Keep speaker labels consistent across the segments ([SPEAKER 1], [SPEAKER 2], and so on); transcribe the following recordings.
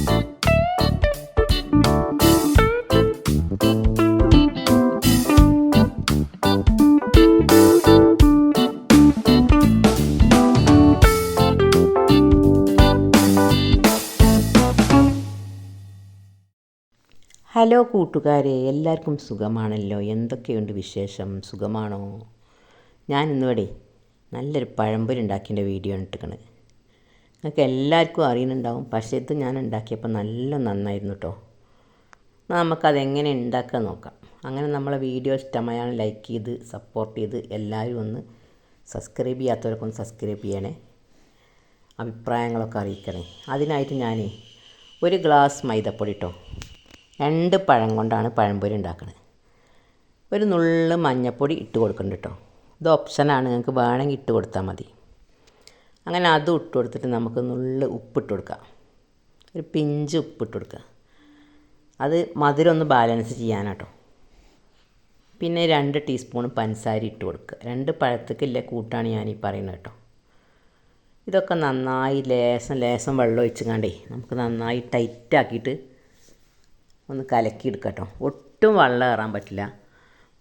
[SPEAKER 1] Hello കൂട്ടുകാരെ, എല്ലാവർക്കും സുഖമാണല്ലോ? എന്തൊക്കെയുണ്ട് വിശേഷം? സുഖമാണോ? ഞാൻ ഇന്നിവിടെ നല്ലൊരു പഴംപൊരി ഉണ്ടാക്കിയതിൻ്റെ വീഡിയോ ഇട്ടിരിക്കണത്. നിങ്ങൾക്ക് എല്ലാവർക്കും അറിയുന്നുണ്ടാവും, പക്ഷേ ഇത് ഞാൻ ഉണ്ടാക്കിയപ്പോൾ നല്ല നന്നായിരുന്നു കേട്ടോ. നമുക്കതെങ്ങനെ ഉണ്ടാക്കാൻ നോക്കാം. അങ്ങനെ നമ്മളെ വീഡിയോ ഇഷ്ടമായാണ് ലൈക്ക് ചെയ്ത് സപ്പോർട്ട് ചെയ്ത് എല്ലാവരും ഒന്ന് സബ്സ്ക്രൈബ് ചെയ്യാത്തവരൊക്കെ ഒന്ന് സബ്സ്ക്രൈബ് ചെയ്യണേ. അഭിപ്രായങ്ങളൊക്കെ അറിയിക്കണേ. അതിനായിട്ട് ഞാൻ ഒരു ഗ്ലാസ് മൈദപ്പൊടി കേട്ടോ, 2 പഴം കൊണ്ടാണ് പഴംപൊരി ഉണ്ടാക്കുന്നത്. ഒരു നുള്ള് മഞ്ഞൾപ്പൊടി ഇട്ട് കൊടുക്കുന്നുണ്ട് കേട്ടോ. ഇത് ഓപ്ഷനാണ്, നിങ്ങൾക്ക് വേണമെങ്കിൽ ഇട്ട് കൊടുത്താൽ മതി. അങ്ങനെ അതും ഇട്ട് കൊടുത്തിട്ട് നമുക്ക് നുള്ള് ഉപ്പിട്ട് കൊടുക്കാം. ഒരു പിഞ്ച് ഉപ്പിട്ട് കൊടുക്കുക. അത് മധുരം ഒന്ന് ബാലൻസ് ചെയ്യാനാട്ടോ. പിന്നെ 2 ടീസ്പൂൺ പഞ്ചസാര ഇട്ട് കൊടുക്കുക. 2 പഴത്തേക്കില്ല കൂട്ടാണ് ഞാനീ പറയുന്നത് കേട്ടോ. ഇതൊക്കെ നന്നായി ലേസം വെള്ളം ഒഴിച്ചുകൊണ്ടേ നമുക്ക് നന്നായി ടൈറ്റാക്കിയിട്ട് ഒന്ന് കലക്കിയെടുക്കുക കേട്ടോ. ഒട്ടും വെള്ളം കയറാൻ പറ്റില്ല.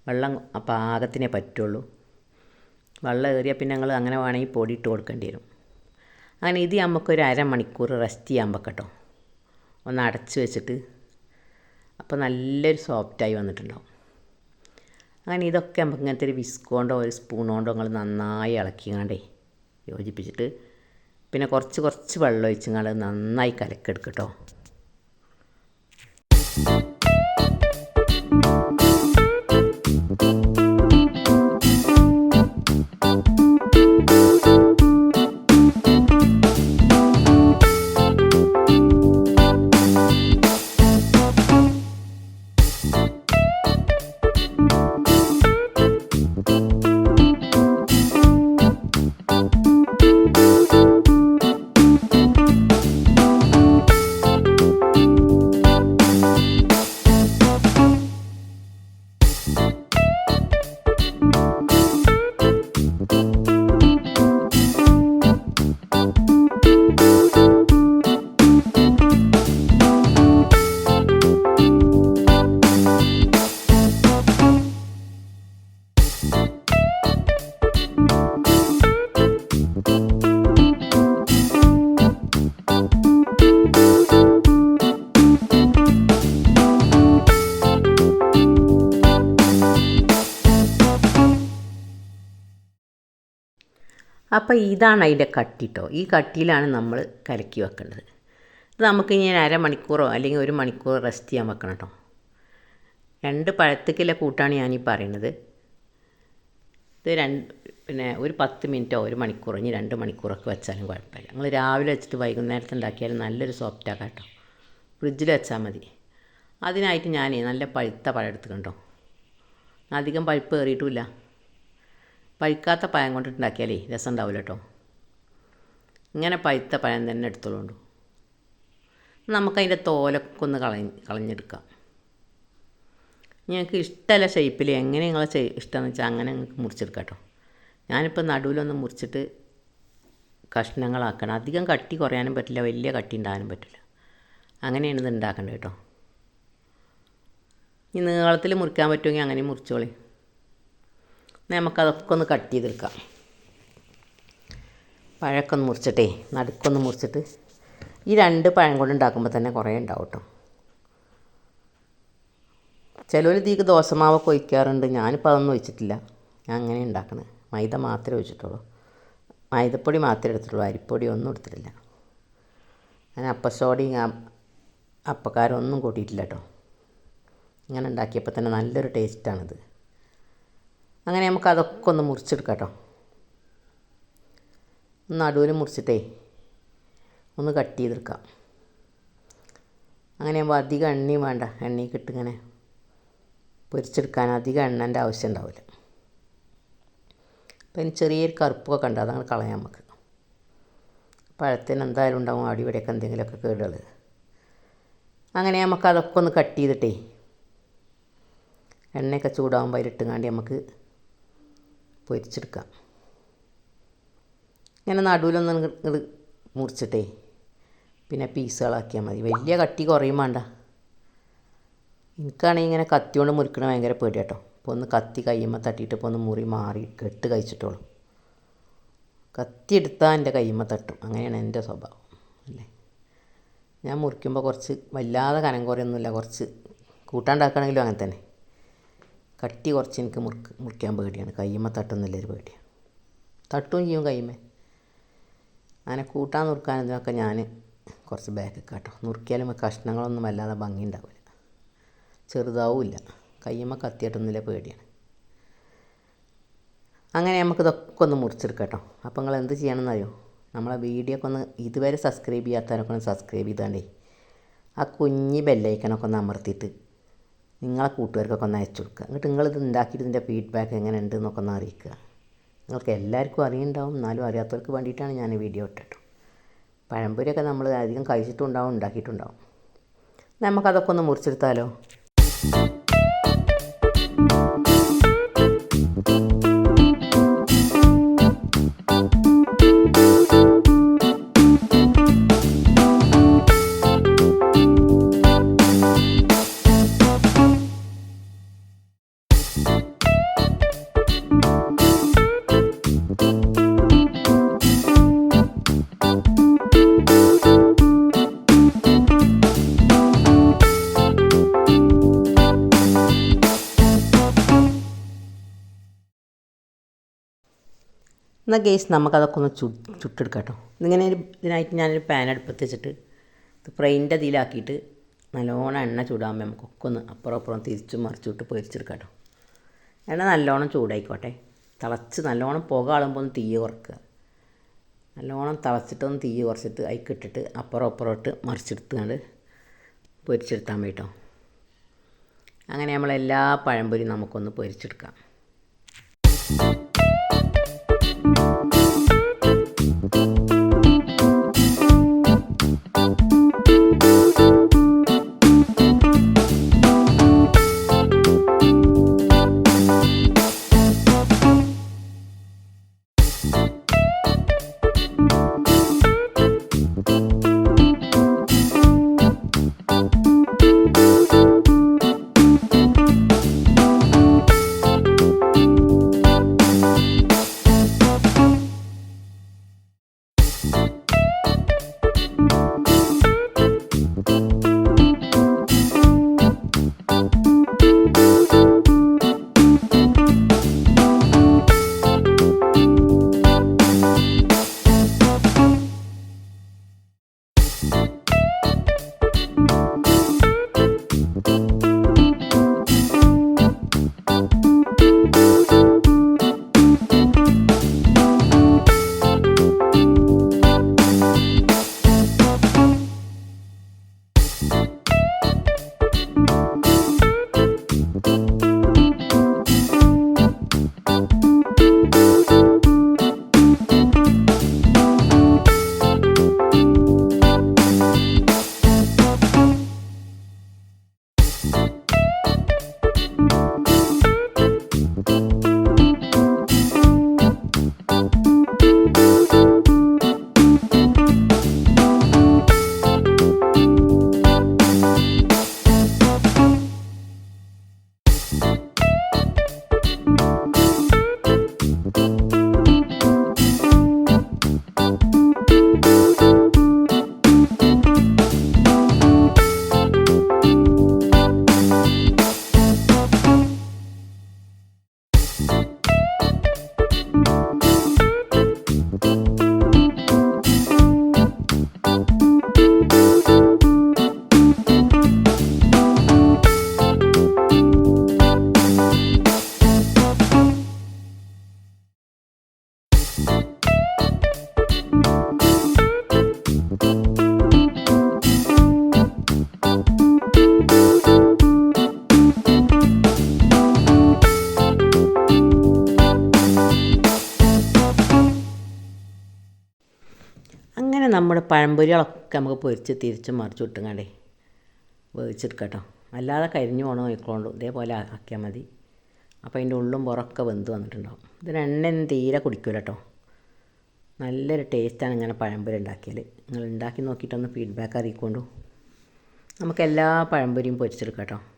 [SPEAKER 1] വെള്ളം പാകത്തിനേ പറ്റുള്ളൂ. വെള്ളം കയറിയാൽ പിന്നെ ഞങ്ങൾ അങ്ങനെ വേണമെങ്കിൽ പൊടി ഇട്ട് കൊടുക്കേണ്ടി വരും. അങ്ങനെ ഇത് നമുക്കൊരു അരമണിക്കൂർ റെസ്റ്റ് ചെയ്യാൻ വെക്കട്ടോ, ഒന്ന് അടച്ച് വെച്ചിട്ട്. അപ്പോൾ നല്ലൊരു സോഫ്റ്റായി വന്നിട്ടുണ്ടാവും. അങ്ങനെ ഇതൊക്കെ നമുക്ക് ഇങ്ങനത്തെ ഒരു വിസ്ക് കൊണ്ടോ ഒരു സ്പൂൺ കൊണ്ടോ നിങ്ങൾ നന്നായി ഇളക്കിങ്ങാണ്ടേ യോജിപ്പിച്ചിട്ട് പിന്നെ കുറച്ച് വെള്ളം ഒഴിച്ചിങ്ങാണ്ട് നന്നായി കലക്കെടുക്കട്ടോ. അപ്പോൾ ഇതാണ് അതിൻ്റെ കട്ടി കേട്ടോ. ഈ കട്ടിയിലാണ് നമ്മൾ കലക്കി വെക്കേണ്ടത്. ഇത് നമുക്കിനി അരമണിക്കൂറോ അല്ലെങ്കിൽ 1 മണിക്കൂറോ റെസ്റ്റ് ചെയ്യാൻ വെക്കണം കേട്ടോ. 2 പഴത്തേക്കുള്ള കൂട്ടാണ് ഞാനീ പറയുന്നത്. ഇത് പിന്നെ ഒരു 10 മിനിറ്റോ 1 മണിക്കൂറോ ഇനി 2 മണിക്കൂറൊക്കെ വെച്ചാലും കുഴപ്പമില്ല. നിങ്ങൾ രാവിലെ വെച്ചിട്ട് വൈകുന്നേരത്ത് ഉണ്ടാക്കിയാലും നല്ലൊരു സോഫ്റ്റാക്കാം കേട്ടോ. ഫ്രിഡ്ജിൽ വെച്ചാൽ മതി. അതിനായിട്ട് ഞാൻ നല്ല പഴുത്ത പഴം എടുത്തിട്ടുണ്ടോ. അധികം പഴുപ്പ് കയറിയിട്ടുമില്ല. പഴുക്കാത്ത പഴം കൊണ്ടിട്ടുണ്ടാക്കിയാലേ രസം ഉണ്ടാവില്ല കേട്ടോ. ഇങ്ങനെ പഴുത്ത പഴം തന്നെ എടുത്തോളൂ. നമുക്കതിൻ്റെ തോലൊക്കെ ഒന്ന് കളഞ്ഞെടുക്കാം. നിങ്ങൾക്ക് ഇഷ്ടമല്ല ഷേപ്പിൽ എങ്ങനെ നിങ്ങൾ ഇഷ്ടമെന്ന് വെച്ചാൽ അങ്ങനെ നിങ്ങൾക്ക് മുറിച്ചെടുക്കാം കേട്ടോ. ഞാനിപ്പോൾ നടുവിലൊന്ന് മുറിച്ചിട്ട് കഷ്ണങ്ങളാക്കണം. അധികം കട്ടി കുറയാനും പറ്റില്ല, വലിയ കട്ടി ഉണ്ടാകാനും പറ്റില്ല. അങ്ങനെയാണ് ഇത് ഉണ്ടാക്കേണ്ടത് കേട്ടോ. ഈ നീളത്തിൽ മുറിക്കാൻ പറ്റുമെങ്കിൽ അങ്ങനെ മുറിച്ചോളി. നമുക്കതൊക്കെ ഒന്ന് കട്ട് ചെയ്തെടുക്കാം. പഴമൊക്കെ ഒന്ന് മുറിച്ചിട്ടേ നടുക്കൊന്ന് മുറിച്ചിട്ട് ഈ 2 പഴം കൊണ്ട് ഉണ്ടാക്കുമ്പോൾ തന്നെ കുറേ ഉണ്ടാവും കേട്ടോ. ചിലർ ഇതിലേക്ക് ദോശമാവൊക്കെ ഒഴിക്കാറുണ്ട്. ഞാനിപ്പോൾ അതൊന്നും ഒഴിച്ചിട്ടില്ല. ഞാൻ അങ്ങനെ ഉണ്ടാക്കണത്. മൈദ മാത്രമേ ഒഴിച്ചിട്ടുള്ളൂ. മൈദപ്പൊടി മാത്രമേ എടുത്തിട്ടുള്ളൂ, അരിപ്പൊടി ഒന്നും എടുത്തിട്ടില്ല. ഞാൻ അപ്പസോഡയും അപ്പക്കാരൊന്നും കൂട്ടിയിട്ടില്ല കേട്ടോ. ഇങ്ങനെ ഉണ്ടാക്കിയപ്പോൾ തന്നെ നല്ലൊരു ടേസ്റ്റാണിത്. അങ്ങനെ നമുക്ക് അതൊക്കെ ഒന്ന് മുറിച്ചെടുക്കാം കേട്ടോ. നടുവിൽ മുറിച്ചിട്ടേ ഒന്ന് കട്ട് ചെയ്തെടുക്കാം. അങ്ങനെ ആകുമ്പോൾ അധികം എണ്ണയും വേണ്ട. എണ്ണയ്ക്കിട്ട് ഇങ്ങനെ പൊരിച്ചെടുക്കാൻ അധികം എണ്ണൻ്റെ ആവശ്യം ഉണ്ടാവില്ല. അപ്പം ഇനി ചെറിയൊരു കറുപ്പൊക്കെ ഉണ്ട്, അതങ്ങനെ കളയാം നമുക്ക്. പഴത്തിന് എന്തായാലും ഉണ്ടാവും അടിപൊളിയൊക്കെ എന്തെങ്കിലുമൊക്കെ കേടുകൾ. അങ്ങനെ നമുക്ക് അതൊക്കെ ഒന്ന് കട്ട് ചെയ്തിട്ടേ എണ്ണയൊക്കെ ചൂടാകുമ്പോൾ അതിലിട്ടുങ്ങാണ്ടി നമുക്ക് പൊരിച്ചെടുക്കാം. ഇങ്ങനെ നടുവിലൊന്ന് മുറിച്ചിട്ടേ പിന്നെ പീസുകളാക്കിയാൽ മതി. വലിയ കട്ടി കുറയും വേണ്ട. എനിക്കാണെങ്കിൽ ഇങ്ങനെ കത്തി കൊണ്ട് മുറിക്കണ ഭയങ്കര പേടി കേട്ടോ. അപ്പോൾ ഒന്ന് കത്തി കയ്യുമ്മ തട്ടിയിട്ട് ഇപ്പോൾ ഒന്ന് മുറി മാറി കെട്ട് കഴിച്ചിട്ടുള്ളൂ. കത്തി എടുത്താൽ എൻ്റെ കയ്യുമ്മ തട്ടും. അങ്ങനെയാണ് എൻ്റെ സ്വഭാവം അല്ലേ. ഞാൻ മുറിക്കുമ്പോൾ കുറച്ച് വല്ലാതെ കനം കുറയൊന്നുമില്ല. കുറച്ച് കൂട്ടാണ്ടാക്കുകയാണെങ്കിലും അങ്ങനെ തന്നെ. കട്ടി കുറച്ച് എനിക്ക് മുറിക്കാൻ പേടിയാണ്. കയ്യുമ്മ തട്ടുന്നില്ലൊരു പേടിയാണ്. തട്ടുകയും ചെയ്യും കയ്യുമ്മേ. അങ്ങനെ കൂട്ടാൻ നുറുക്കാൻ ഇതിനൊക്കെ ഞാൻ കുറച്ച് ബാക്ക് കേട്ടോ. നുറുക്കിയാലും കഷ്ണങ്ങളൊന്നും വല്ലാതെ ഭംഗി ഉണ്ടാവില്ല, ചെറുതാവില്ല. കയ്യുമ്മ കത്തിയിട്ടൊന്നുമില്ല, പേടിയാണ്. അങ്ങനെ നമുക്ക് ഇതൊക്കെ ഒന്ന് മുറിച്ചെടുക്കാം കേട്ടോ. അപ്പോൾ നിങ്ങൾ എന്ത് ചെയ്യണമെന്നറിയോ, നമ്മളെ വീഡിയോ ഒക്കെ ഒന്ന് ഇതുവരെ സബ്സ്ക്രൈബ് ചെയ്യാത്തവരൊക്കെ ഒന്ന് സബ്സ്ക്രൈബ് ചെയ്താണ്ടേ ആ കുഞ്ഞ് ബെല്ലൈക്കനൊക്കെ ഒന്ന് അമർത്തിയിട്ട് നിങ്ങളെ കൂട്ടുകാർക്കൊക്കെ ഒന്ന് അയച്ചു കൊടുക്കുക. എന്നിട്ട് നിങ്ങളിത് ഉണ്ടാക്കിയിട്ട് ഇതിൻ്റെ ഫീഡ്ബാക്ക് എങ്ങനെ ഉണ്ട് എന്നൊക്കെ ഒന്ന് അറിയിക്കുക. നിങ്ങൾക്ക് എല്ലാവർക്കും അറിയുന്നുണ്ടാവും, എന്നാലും അറിയാത്തവർക്ക് വേണ്ടിയിട്ടാണ് ഞാൻ വീഡിയോ ഇട്ടിട്ടു. പഴംപൊരിയൊക്കെ നമ്മൾ അധികം കഴിച്ചിട്ടുണ്ടാവും, ഉണ്ടാക്കിയിട്ടുണ്ടാവും. നമുക്കതൊക്കെ ഒന്ന് മുറിച്ചെടുത്താലോ. എന്നാൽ ഗേസ് നമുക്കതൊക്കെ ഒന്ന് ചുട്ടെടുക്കാം കേട്ടോ. ഇതിനായിട്ട് ഞാനൊരു പാൻ അടുപ്പത്ത് വെച്ചിട്ട് ഇത് ഫ്രൈൻ്റെ ഇതിലാക്കിയിട്ട് നല്ലോണം എണ്ണ ചൂടാകുമ്പോൾ നമുക്കൊക്കെ ഒന്ന് അപ്പുറം തിരിച്ചും മറിച്ചിട്ട് പൊരിച്ചെടുക്കാം കേട്ടോ. എണ്ണ നല്ലോണം ചൂടായിക്കോട്ടെ. തിളച്ച് നല്ലോണം പുക ആളുമ്പോൾ ഒന്ന് തീ കുറക്കുക. നല്ലോണം തിളച്ചിട്ടൊന്ന് തീ കുറച്ചിട്ട് അതിക്കിട്ടിട്ട് അപ്പുറം ഇട്ട് മറിച്ചെടുത്തുകൊണ്ട് പൊരിച്ചെടുത്താൽ മതി കേട്ടോ. അങ്ങനെ നമ്മളെല്ലാ പഴംപൊരിയും നമുക്കൊന്ന് പൊരിച്ചെടുക്കാം. അങ്ങനെ നമ്മുടെ പഴംപൊരികളൊക്കെ നമുക്ക് പൊരിച്ച് തിരിച്ചും മറിച്ച് ഇട്ടുങ്ങാണ്ടേ വേവിച്ചെടുക്കാം കേട്ടോ. അല്ലാതെ കരിഞ്ഞു പോകണോ നോക്കിക്കൊണ്ടു ഇതേപോലെ ആക്കിയാൽ മതി. അപ്പോൾ അതിൻ്റെ ഉള്ളും പുറമൊക്കെ വെന്ത് വന്നിട്ടുണ്ടാവും. ഇതിന് എണ്ണയൊന്നും തീരെ കുടിക്കില്ല കേട്ടോ. നല്ലൊരു ടേസ്റ്റാണ് ഇങ്ങനെ പഴംപൊരി ഉണ്ടാക്കിയാൽ. നിങ്ങൾ ഉണ്ടാക്കി നോക്കിയിട്ടൊന്ന് ഫീഡ്ബാക്ക് അറിയിക്കൊണ്ടു. നമുക്ക് എല്ലാ പഴംപൊരിയും പൊരിച്ചെടുക്കാം കേട്ടോ.